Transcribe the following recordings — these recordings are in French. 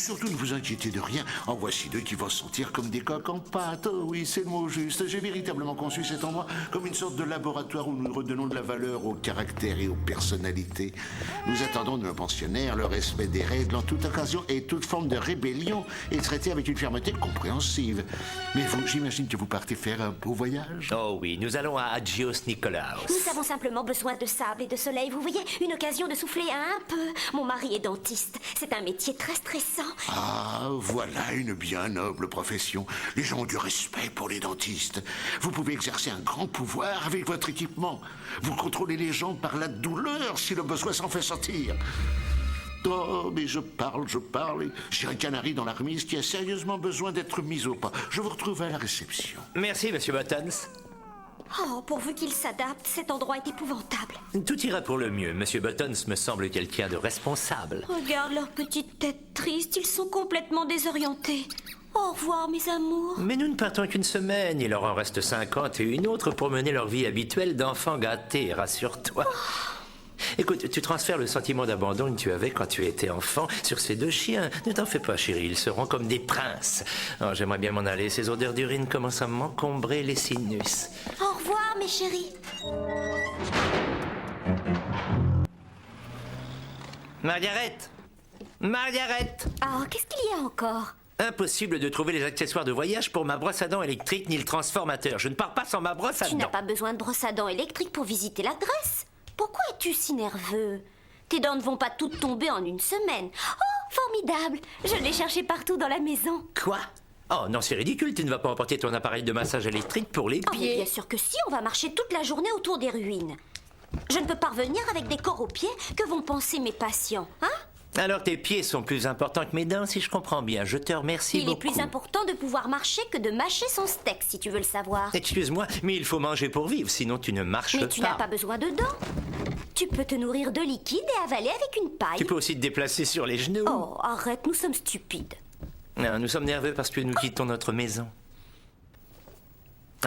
surtout ne vous inquiétez de rien. En voici deux qui vont se sentir comme des coques en pâte. Oh oui, c'est le mot juste. J'ai véritablement conçu cet endroit comme une sorte de laboratoire où nous redonnons de la valeur au caractère et aux personnalités. Nous attendons de nos pensionnaires le respect des règles en toute occasion et toute forme de rébellion est traitée avec une fermeté compréhensive. Mais vous, j'imagine que vous partez faire un beau voyage. Oh oui, nous allons à Agios Nikolaos. Nous avons simplement besoin de sable et de soleil, vous voyez, une occasion de souffler un peu. Mon mari est dentiste, c'est un métier très stressant. Ah, voilà une bien noble profession. Les gens ont du respect pour les dentistes. Vous pouvez exercer un grand pouvoir avec votre équipement. Vous contrôlez les gens par la douleur si le besoin s'en fait sentir. Oh, mais je parle, et j'ai un canari dans la remise qui a sérieusement besoin d'être mis au pas. Je vous retrouve à la réception. Merci, monsieur Buttons. Oh, pourvu qu'il s'adapte, cet endroit est épouvantable. Tout ira pour le mieux. Monsieur Buttons me semble quelqu'un de responsable. Regarde leurs petites têtes tristes, ils sont complètement désorientés. Au revoir, mes amours. Mais nous ne partons qu'une semaine. Il leur en reste 50 et une autre pour mener leur vie habituelle d'enfants gâtés, rassure-toi. Écoute, tu transfères le sentiment d'abandon que tu avais quand tu étais enfant sur ces deux chiens. Ne t'en fais pas, chérie, ils seront comme des princes. Oh, j'aimerais bien m'en aller. Ces odeurs d'urine commencent à m'encombrer les sinus. Au revoir, mes chéris. Margaret! Margaret! Oh, qu'est-ce qu'il y a encore? Impossible de trouver les accessoires de voyage pour ma brosse à dents électrique ni le transformateur. Je ne pars pas sans ma brosse à dents. Tu n'as pas besoin de brosse à dents électrique pour visiter la Grèce. Pourquoi es-tu si nerveux? Tes dents ne vont pas toutes tomber en une semaine. Oh, formidable! Je l'ai cherché partout dans la maison. Quoi? Oh non, c'est ridicule, tu ne vas pas emporter ton appareil de massage électrique pour les Oh, mais pieds. bien sûr que si, on va marcher toute la journée autour des ruines. Je ne peux pas revenir avec des corps aux pieds. Que vont penser mes patients, hein? Alors tes pieds sont plus importants que mes dents, si je comprends bien. Je te remercie Il beaucoup. est plus important de pouvoir marcher que de mâcher son steak, si tu veux le savoir. Excuse-moi, mais il faut manger pour vivre, sinon tu ne marches Mais tu pas. n'as pas besoin de dents. Tu peux te nourrir de liquide et avaler avec une paille. Tu peux aussi te déplacer sur les genoux. Oh, arrête, nous sommes stupides. Non, nous sommes nerveux parce que nous quittons notre maison.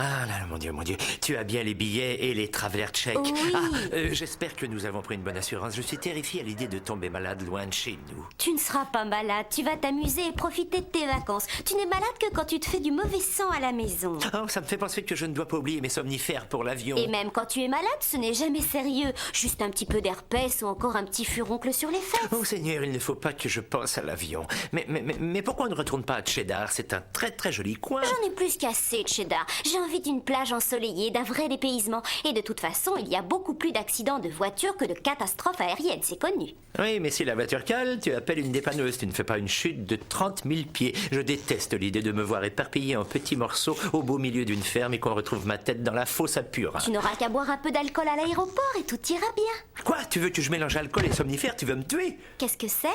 Ah là là, mon Dieu, tu as bien les billets et les travelers tchèques. Oui. J'espère que nous avons pris une bonne assurance. Je suis terrifié à l'idée de tomber malade loin de chez nous. Tu ne seras pas malade, tu vas t'amuser et profiter de tes vacances. Tu n'es malade que quand tu te fais du mauvais sang à la maison. Oh, ça me fait penser que je ne dois pas oublier mes somnifères pour l'avion. Et même quand tu es malade, ce n'est jamais sérieux. Juste un petit peu d'herpès ou encore un petit furoncle sur les fesses. Oh Seigneur, il ne faut pas que je pense à l'avion. Mais pourquoi on ne retourne pas à Cheddar? C'est un très très joli coin. J'en ai plus qu'assez de Cheddar. J'ai envie d'une plage ensoleillée, d'un vrai dépaysement. Et de toute façon, il y a beaucoup plus d'accidents de voiture que de catastrophes aériennes, c'est connu. Oui, mais si la voiture cale, tu appelles une dépanneuse. Tu ne fais pas une chute de 30 000 pieds. Je déteste l'idée de me voir éparpillé en petits morceaux au beau milieu d'une ferme et qu'on retrouve ma tête dans la fosse à Purin. Tu n'auras qu'à boire un peu d'alcool à l'aéroport et tout ira bien. Quoi? Tu veux que je mélange alcool et somnifères? Tu veux me tuer? Qu'est-ce que c'est?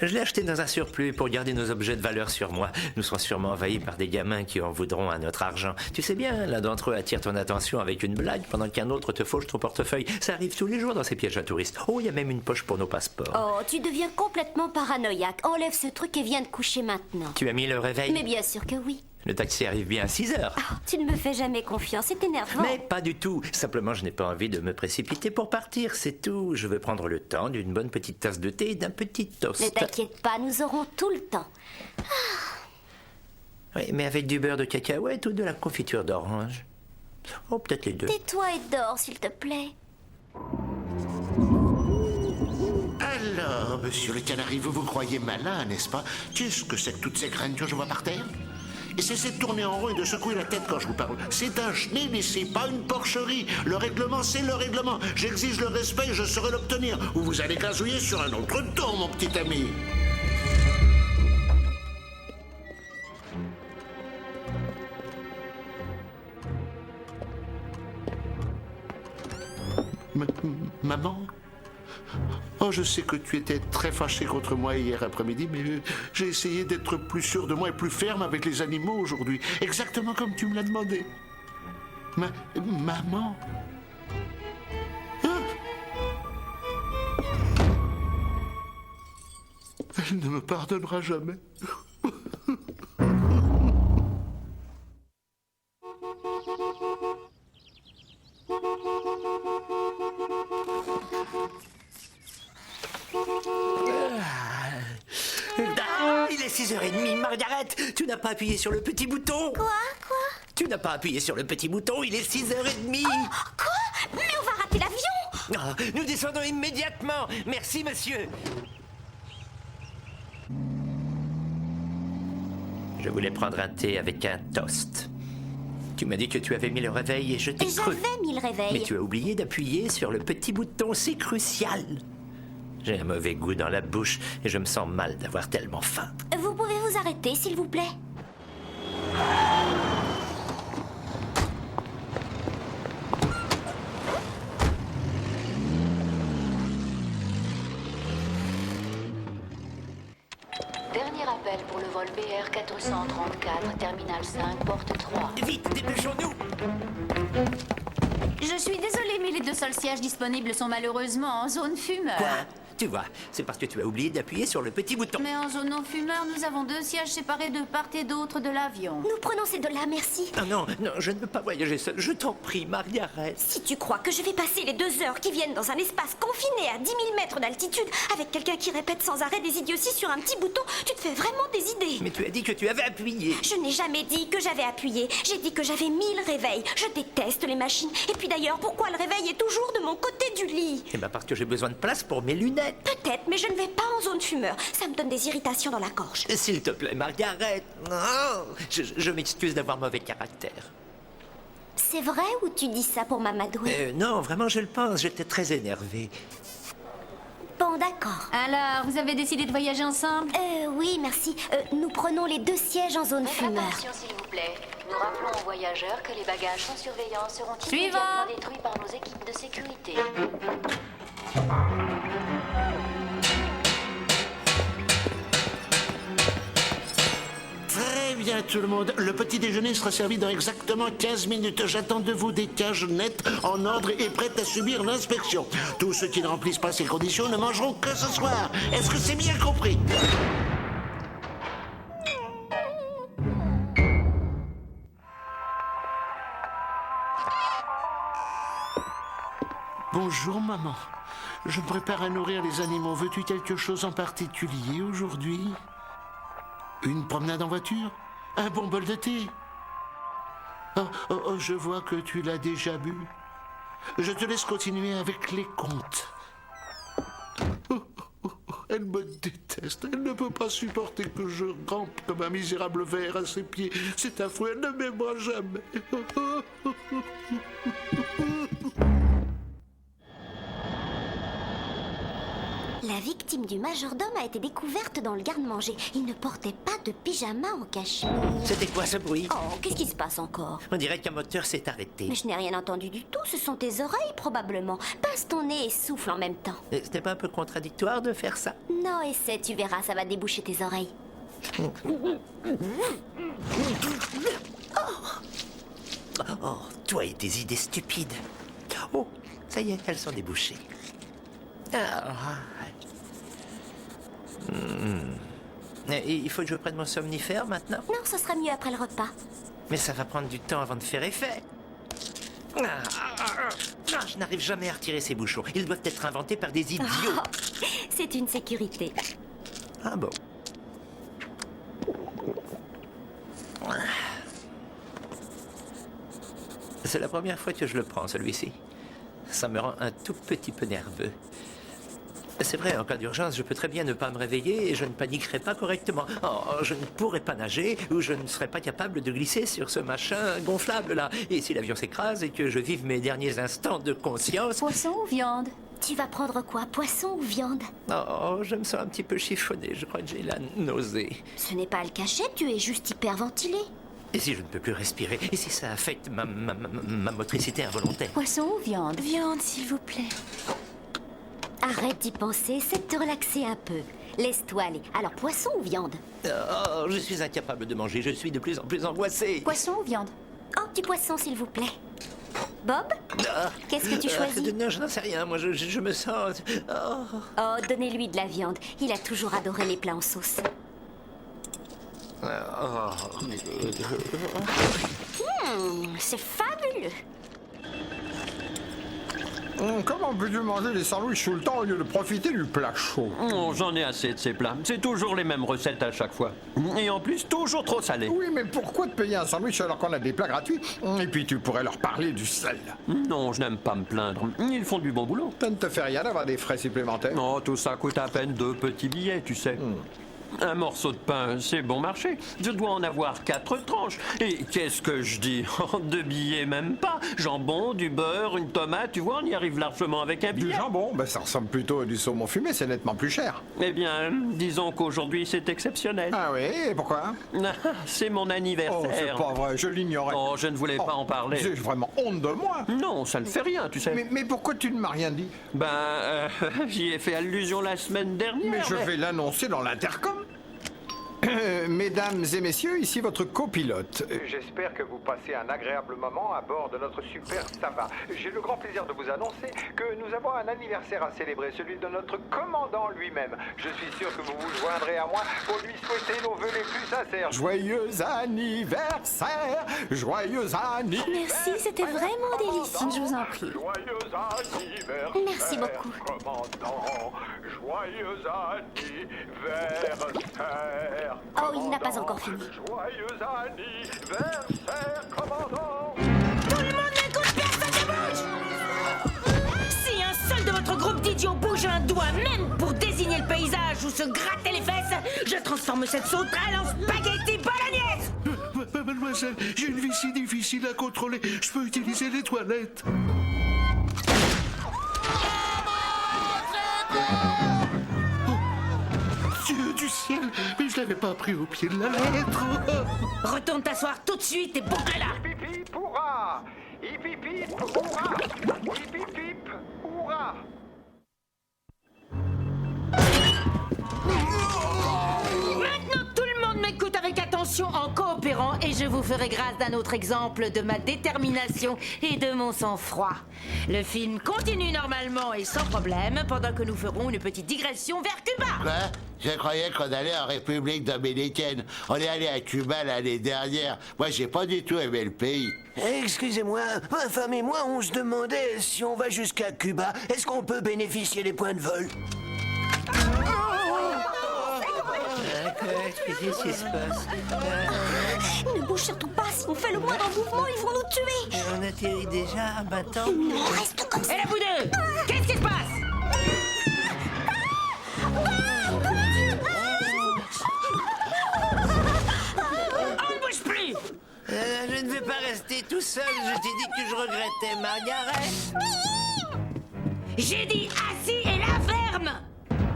Je l'ai acheté dans un surplus pour garder nos objets de valeur sur moi. Nous serons sûrement envahis par des gamins qui en voudront à notre argent. Tu sais bien, l'un d'entre eux attire ton attention avec une blague pendant qu'un autre te fauche ton portefeuille. Ça arrive tous les jours dans ces pièges à touristes. Oh, il y a même une poche pour nos passeports. Oh, tu deviens complètement paranoïaque. Enlève ce truc et viens te coucher maintenant. Tu as mis le réveil? Mais bien sûr que oui. Le taxi arrive bien à 6 heures. Oh, tu ne me fais jamais confiance, c'est énervant. Mais pas du tout. Simplement, je n'ai pas envie de me précipiter pour partir, c'est tout. Je veux prendre le temps d'une bonne petite tasse de thé et d'un petit toast. Ne t'inquiète pas, nous aurons tout le temps. Oui, mais avec du beurre de cacahuète ou de la confiture d'orange? Oh, peut-être les deux. Tais-toi et dors, s'il te plaît. Alors, monsieur le canari, vous vous croyez malin, n'est-ce pas? Qu'est-ce que c'est que toutes ces graines que je vois par terre? Et cessez de tourner en rond et de secouer la tête quand je vous parle. C'est un chenil et c'est pas une porcherie. Le règlement, c'est le règlement. J'exige le respect et je saurai l'obtenir. Ou vous allez gazouiller sur un autre ton, mon petit ami. Maman? Oh, je sais que tu étais très fâché contre moi hier après-midi, mais j'ai essayé d'être plus sûr de moi et plus ferme avec les animaux aujourd'hui. Exactement comme tu me l'as demandé. Maman? Hein? Elle ne me pardonnera jamais. Ah, il est 6h30, Margaret. Tu n'as pas appuyé sur le petit bouton. Quoi? Tu n'as pas appuyé sur le petit bouton, il est 6h30. Quoi? Mais on va rater l'avion! Ah, nous descendons immédiatement. Merci, monsieur. Je voulais prendre un thé avec un toast. Tu m'as dit que tu avais mis le réveil et je t'ai cru. J'avais mis le réveil. Mais tu as oublié d'appuyer sur le petit bouton, c'est crucial. J'ai un mauvais goût dans la bouche et je me sens mal d'avoir tellement faim. Vous pouvez vous arrêter, s'il vous plaît? Dernier appel pour le vol BR 434, terminal 5, porte 3. Vite, dépêchons-nous. Je suis désolée, mais les 2 seuls sièges disponibles sont malheureusement en zone fumeur. Quoi? Tu vois, c'est parce que tu as oublié d'appuyer sur le petit bouton. Mais en zone non fumeur, nous avons 2 sièges séparés de part et d'autre de l'avion. Nous prenons ces deux-là, merci. Ah non, non, je ne veux pas voyager seul. Je t'en prie, Margaret. Si tu crois que je vais passer les 2 heures qui viennent dans un espace confiné à 10 000 mètres d'altitude avec quelqu'un qui répète sans arrêt des idioties sur un petit bouton, tu te fais vraiment des idées. Mais tu as dit que tu avais appuyé. Je n'ai jamais dit que j'avais appuyé. J'ai dit que j'avais mis le réveil. Je déteste les machines. Et puis d'ailleurs, pourquoi le réveil est toujours de mon côté du lit? Eh bien, parce que j'ai besoin de place pour mes lunettes. Peut-être, mais je ne vais pas en zone fumeur. Ça me donne des irritations dans la gorge. S'il te plaît, Margaret. Non, je m'excuse d'avoir mauvais caractère. C'est vrai ou tu dis ça pour m'amadouer? Non, vraiment, je le pense. J'étais très énervé. Bon, d'accord. Alors, vous avez décidé de voyager ensemble? Oui, merci. Nous prenons les 2 sièges en zone fumeur. Attention, s'il vous plaît. Nous rappelons aux voyageurs que les bagages sans surveillance seront Suivant. immédiatement détruits par nos équipes de sécurité. Très bien tout le monde. Le petit déjeuner sera servi dans exactement 15 minutes. J'attends de vous des cages nettes, en ordre et prêtes à subir l'inspection. Tous ceux qui ne remplissent pas ces conditions ne mangeront que ce soir. Est-ce que c'est bien compris? Bonjour maman. Je me prépare à nourrir les animaux. Veux-tu quelque chose en particulier aujourd'hui? Une promenade en voiture? Un bon bol de thé? Oh, je vois que tu l'as déjà bu. Je te laisse continuer avec les contes. Elle me déteste. Elle ne peut pas supporter que je rampe comme un misérable ver à ses pieds. C'est affreux. Elle ne m'aimera jamais. La victime du majordome a été découverte dans le garde-manger. Il ne portait pas de pyjama en cachemire. C'était quoi ce bruit? Oh, qu'est-ce qui se passe encore? On dirait qu'un moteur s'est arrêté. Mais je n'ai rien entendu du tout. Ce sont tes oreilles, probablement. Passe ton nez et souffle en même temps. C'était pas un peu contradictoire de faire ça? Non, essaie, tu verras, ça va déboucher tes oreilles. Oh, toi et tes idées stupides. Oh, ça y est, elles sont débouchées. Ah. Il faut que je prenne mon somnifère maintenant? Non, ce sera mieux après le repas. Mais ça va prendre du temps avant de faire effet. Je n'arrive jamais à retirer ces bouchons. Ils doivent être inventés par des idiots. Oh, c'est une sécurité. Ah bon? C'est la première fois que je le prends, celui-ci. Ça me rend un tout petit peu nerveux. C'est vrai, en cas d'urgence, je peux très bien ne pas me réveiller et je ne paniquerai pas correctement. Oh, je ne pourrais pas nager ou je ne serais pas capable de glisser sur ce machin gonflable-là. Et si l'avion s'écrase et que je vive mes derniers instants de conscience... Poisson ou viande? Tu vas prendre quoi? Poisson ou viande? Oh, je me sens un petit peu chiffonné. Je crois que j'ai la nausée. Ce n'est pas le cachet, tu es juste hyperventilé. Et si je ne peux plus respirer? Et si ça affecte ma motricité involontaire? Poisson ou viande? Viande, s'il vous plaît. Arrête d'y penser, c'est de te relaxer un peu. Laisse-toi aller. Alors, poisson ou viande? Oh, je suis incapable de manger. Je suis de plus en plus angoissé. Poisson ou viande? Oh, du poisson, s'il vous plaît. Bob? Qu'est-ce que tu choisis? Non, je n'en sais rien. Moi, je me sens... Oh, donnez-lui de la viande. Il a toujours adoré les plats en sauce. C'est fabuleux. Comment peux-tu manger des sandwichs tout le temps au lieu de profiter du plat chaud? Oh, j'en ai assez de ces plats. C'est toujours les mêmes recettes à chaque fois. Et en plus, toujours trop salé. Oui, mais pourquoi te payer un sandwich alors qu'on a des plats gratuits? Et puis tu pourrais leur parler du sel. Non, je n'aime pas me plaindre. Ils font du bon boulot. Ça ne te fait rien d'avoir des frais supplémentaires? Oh, tout ça coûte à peine 2 petits billets, tu sais. Un morceau de pain, c'est bon marché. Je dois en avoir 4 tranches. Et qu'est-ce que je dis? 2 billets, même pas. Jambon, du beurre, une tomate, tu vois, on y arrive largement avec un Du billet. jambon? Ben, ça ressemble plutôt à du saumon fumé, c'est nettement plus cher. Eh bien, disons qu'aujourd'hui, c'est exceptionnel. Ah oui, et pourquoi? C'est mon Oh, c'est anniversaire. pas vrai, je l'ignorais. Oh, je ne voulais pas en parler. J'ai vraiment honte de moi. Non, ça ne fait rien, tu sais. Mais pourquoi tu ne m'as rien dit? J'y ai fait allusion la semaine dernière. Mais je vais l'annoncer dans l'intercom. Mesdames et messieurs, ici votre copilote. J'espère que vous passez un agréable moment à bord de notre super Sava. J'ai le grand plaisir de vous annoncer que nous avons un anniversaire à célébrer, celui de notre commandant lui-même. Je suis sûr que vous vous joindrez à moi pour lui souhaiter nos vœux les plus sincères. Joyeux anniversaire! Joyeux anniversaire! Merci, c'était vraiment délicieux. Je vous en prie. Joyeux anniversaire! Merci beaucoup. Commandant, joyeux anniversaire! Oh, il n'a pas encore fini. Joyeux anniversaire, commandant! Tout le monde m'écoute, personne ne bouge! Si un seul de votre groupe d'idiots bouge un doigt, même pour désigner le paysage ou se gratter les fesses, je transforme cette sauterelle en spaghetti bolognaise! Mademoiselle, j'ai une vie si difficile à contrôler. Je peux utiliser les toilettes. Dieu du ciel, mais je l'avais pas pris au pied de la lettre. Retourne t'asseoir tout de suite et boucle-la! Hip hip hurrah! Hip hip hip hurrah! Hip hip hip hurrah! Maintenant, tout le monde m'écoute avec attention en coopérant et je vous ferai grâce d'un autre exemple de ma détermination et de mon sang-froid. Le film continue normalement et sans problème pendant que nous ferons une petite digression vers Cuba. Quoi? Je croyais qu'on allait en République dominicaine. On est allé à Cuba l'année dernière. Moi, j'ai pas du tout aimé le pays. Excusez-moi, ma femme et moi, on se demandait si on va jusqu'à Cuba, est-ce qu'on peut bénéficier des points de vol? Qu'est-ce qui se passe? Ne bouge surtout pas, si on fait le moindre mouvement, ils vont nous tuer. On atterrit déjà un battant. Non, reste comme ça. Et là, vous deux, qu'est-ce qui se passe? On ne bouge plus! Je ne vais pas rester tout seul. Je t'ai dit que je regrettais Margaret. J'ai dit assis et la ferme!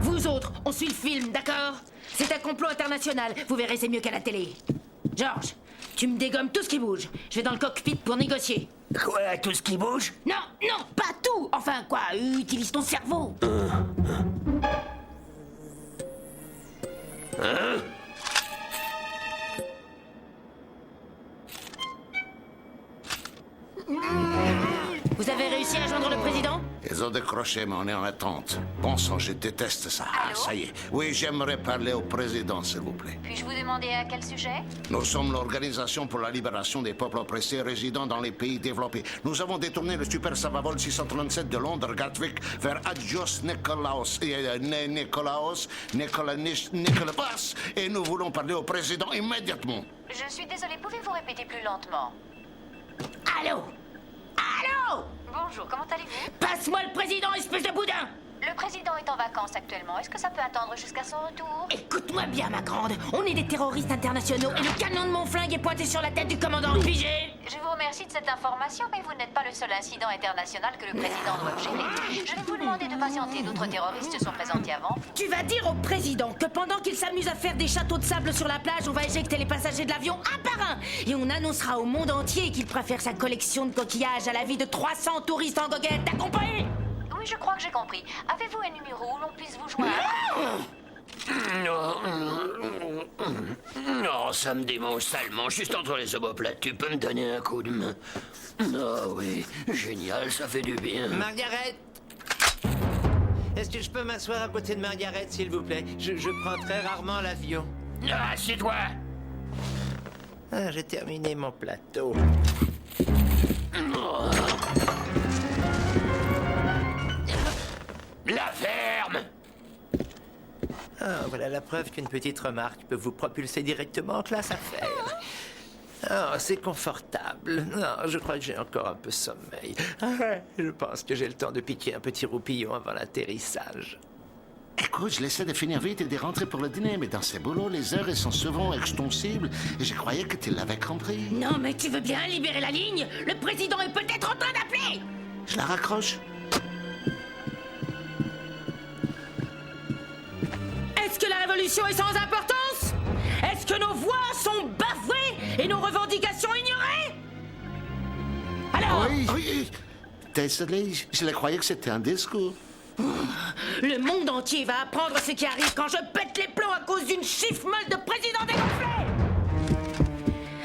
Vous autres, on suit le film, d'accord? C'est un complot international, vous verrez, c'est mieux qu'à la télé. Georges, tu me dégommes tout ce qui bouge. Je vais dans le cockpit pour négocier. Quoi, tout ce qui bouge? Non, non, pas tout! Enfin, quoi, utilise ton cerveau. Vous avez réussi à joindre le président? Ils ont décroché, mais on est en attente. Bon sang, je déteste ça. Ah, ça y est. Oui, j'aimerais parler au président, s'il vous plaît. Puis-je vous demander à quel sujet? Nous sommes l'Organisation pour la libération des peuples oppressés résidant dans les pays développés. Nous avons détourné le super Savavol 637 de Londres, Gatwick, vers Adjos Nikolaos, Nicolas, et nous voulons parler au président immédiatement. Je suis désolée, pouvez-vous répéter plus lentement? Allô? Allô? Bonjour, comment allez-vous? Passe-moi le président, espèce de boudin! Le président est en vacances actuellement. Est-ce que ça peut attendre jusqu'à son retour? Écoute-moi bien, ma grande. On est des terroristes internationaux et le canon de mon flingue est pointé sur la tête du commandant Pigé. Je vous remercie de cette information, mais vous n'êtes pas le seul incident international que le président doit gérer. Je vais vous demander de patienter. D'autres terroristes se sont présentés avant. Tu vas dire au président que pendant qu'il s'amuse à faire des châteaux de sable sur la plage, on va éjecter les passagers de l'avion un par un. Et on annoncera au monde entier qu'il préfère sa collection de coquillages à la vie de 300 touristes en goguette. T'as compris? Oui, je crois que j'ai compris. Avez-vous un numéro où l'on puisse vous joindre? Non, ça me démange salement, juste entre les omoplates. Tu peux me donner un coup de main? Ah oui, génial, ça fait du bien. Margaret! Est-ce que je peux m'asseoir à côté de Margaret, s'il vous plaît? Je prends très rarement l'avion. Ah, c'est toi! Ah, j'ai terminé mon plateau. La ferme! Ah, voilà la preuve qu'une petite remarque peut vous propulser directement en classe affaires. Ah, c'est confortable. Non, je crois que j'ai encore un peu sommeil. Ah, je pense que j'ai le temps de piquer un petit roupillon avant l'atterrissage. Écoute, je l'essaie de finir vite et de rentrer pour le dîner, mais dans ces boulots, les heures, elles sont souvent extensibles, et je croyais que tu l'avais compris. Non, mais tu veux bien libérer la ligne? Le président est peut-être en train d'appeler! Je la raccroche. Est-ce que la révolution est sans importance? Est-ce que nos voix sont bafouées et nos revendications ignorées? Alors, Oui. Désolé, je la croyais que c'était un discours. le monde entier va apprendre ce qui arrive quand je pète les plombs à cause d'une chiffre molle de président dégonflé!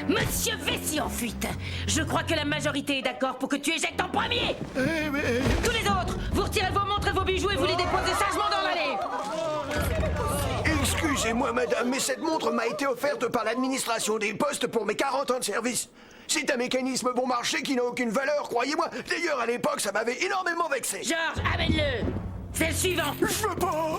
Monsieur Vessi en fuite. Je crois que la majorité est d'accord pour que tu éjectes en premier. Tous les autres, vous retirez vos montres et vos bijoux et vous les déposez sagement dans l'allée. Excusez-moi, madame, mais cette montre m'a été offerte par l'administration des postes pour mes 40 ans de service. C'est un mécanisme bon marché qui n'a aucune valeur, croyez-moi. D'ailleurs, à l'époque, ça m'avait énormément vexé. Georges, amène-le. C'est le suivant. Je veux pas.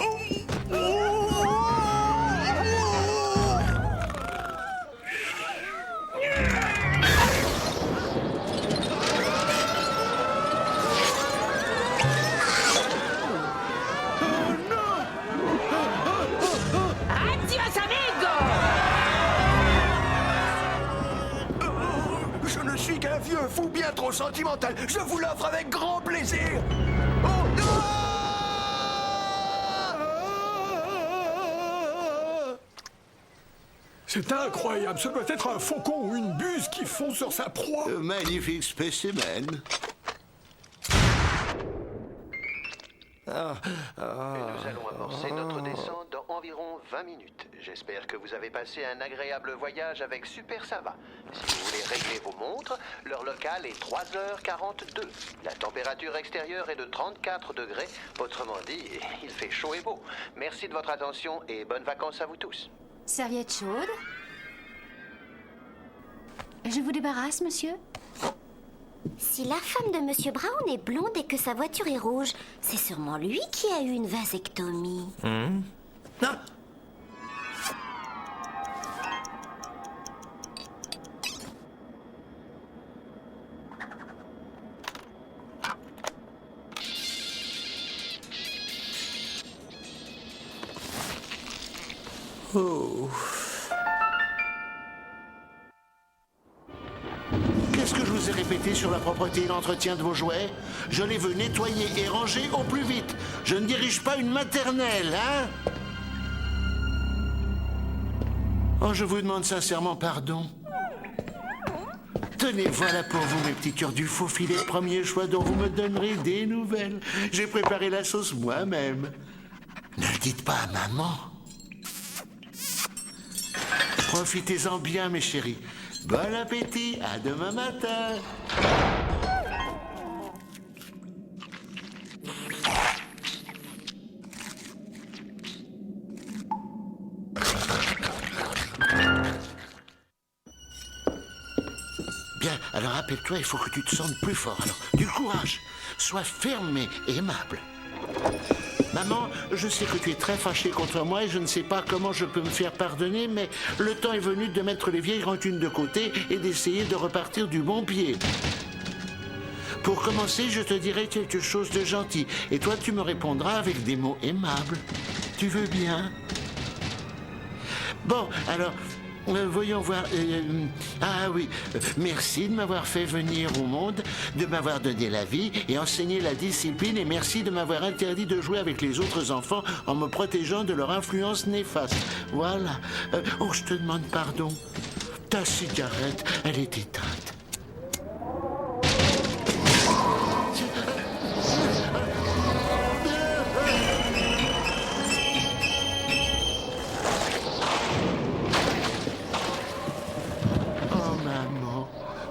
Adios, amigo. Je ne suis qu'un vieux fou bien trop sentimental. Je vous l'offre avec grand plaisir. Oh non! C'est incroyable, ce doit être un faucon ou une buse qui fond sur sa proie. Magnifique spécimen. Nous allons amorcer notre descente dans environ 20 minutes. J'espère que vous avez passé un agréable voyage avec Super Sava. Si vous voulez régler vos montres, l'heure locale est 3h42. La température extérieure est de 34 degrés. Autrement dit, il fait chaud et beau. Merci de votre attention et bonnes vacances à vous tous. Serviette chaude. Je vous débarrasse, monsieur? Si la femme de Monsieur Brown est blonde et que sa voiture est rouge, c'est sûrement lui qui a eu une vasectomie. Non. Oh. Qu'est-ce que je vous ai répété sur la propreté et l'entretien de vos jouets? Je les veux nettoyer et ranger au plus vite. Je ne dirige pas une maternelle, hein? Oh, je vous demande sincèrement pardon. Tenez, voilà pour vous, mes petits cœurs du faux filet de premier choix dont vous me donnerez des nouvelles. J'ai préparé la sauce moi-même. Ne le dites pas à maman. Profitez-en bien, mes chéris. Bon appétit, à demain matin. Bien, alors rappelle-toi, il faut que tu te sentes plus fort. Alors, du courage. Sois ferme et aimable. Maman, je sais que tu es très fâchée contre moi et je ne sais pas comment je peux me faire pardonner, mais le temps est venu de mettre les vieilles rancunes de côté et d'essayer de repartir du bon pied. Pour commencer, je te dirai quelque chose de gentil et toi tu me répondras avec des mots aimables. Tu veux bien? Bon, alors, voyons voir. Ah oui, merci de m'avoir fait venir au monde, de m'avoir donné la vie et enseigné la discipline, et merci de m'avoir interdit de jouer avec les autres enfants en me protégeant de leur influence néfaste. Voilà. Oh, je te demande pardon. Ta cigarette, elle est éteinte.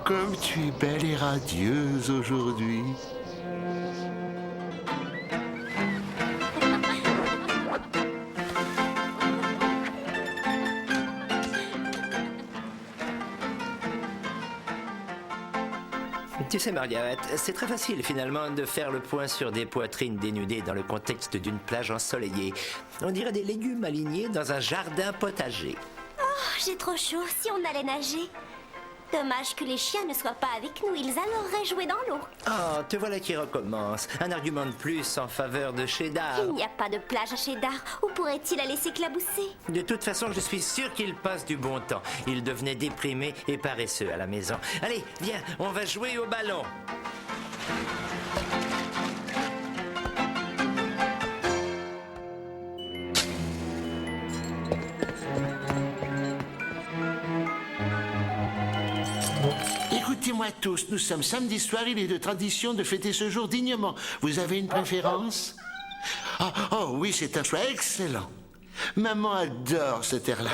Comme tu es belle et radieuse aujourd'hui. Tu sais, Margaret, c'est très facile finalement de faire le point sur des poitrines dénudées dans le contexte d'une plage ensoleillée. On dirait des légumes alignés dans un jardin potager. Oh, j'ai trop chaud. Si on allait nager. Dommage que les chiens ne soient pas avec nous. Ils adoreraient jouer dans l'eau. Oh, te voilà qui recommence. Un argument de plus en faveur de Cheddar. Il n'y a pas de plage à Cheddar. Où pourrait-il aller s'éclabousser? De toute façon, je suis sûr qu'il passe du bon temps. Il devenait déprimé et paresseux à la maison. Allez, viens, on va jouer au ballon. Écoutez-moi tous, nous sommes samedi soir, il est de tradition de fêter ce jour dignement. Vous avez une préférence? Oh oui, c'est un choix excellent. Maman adore cet air-là.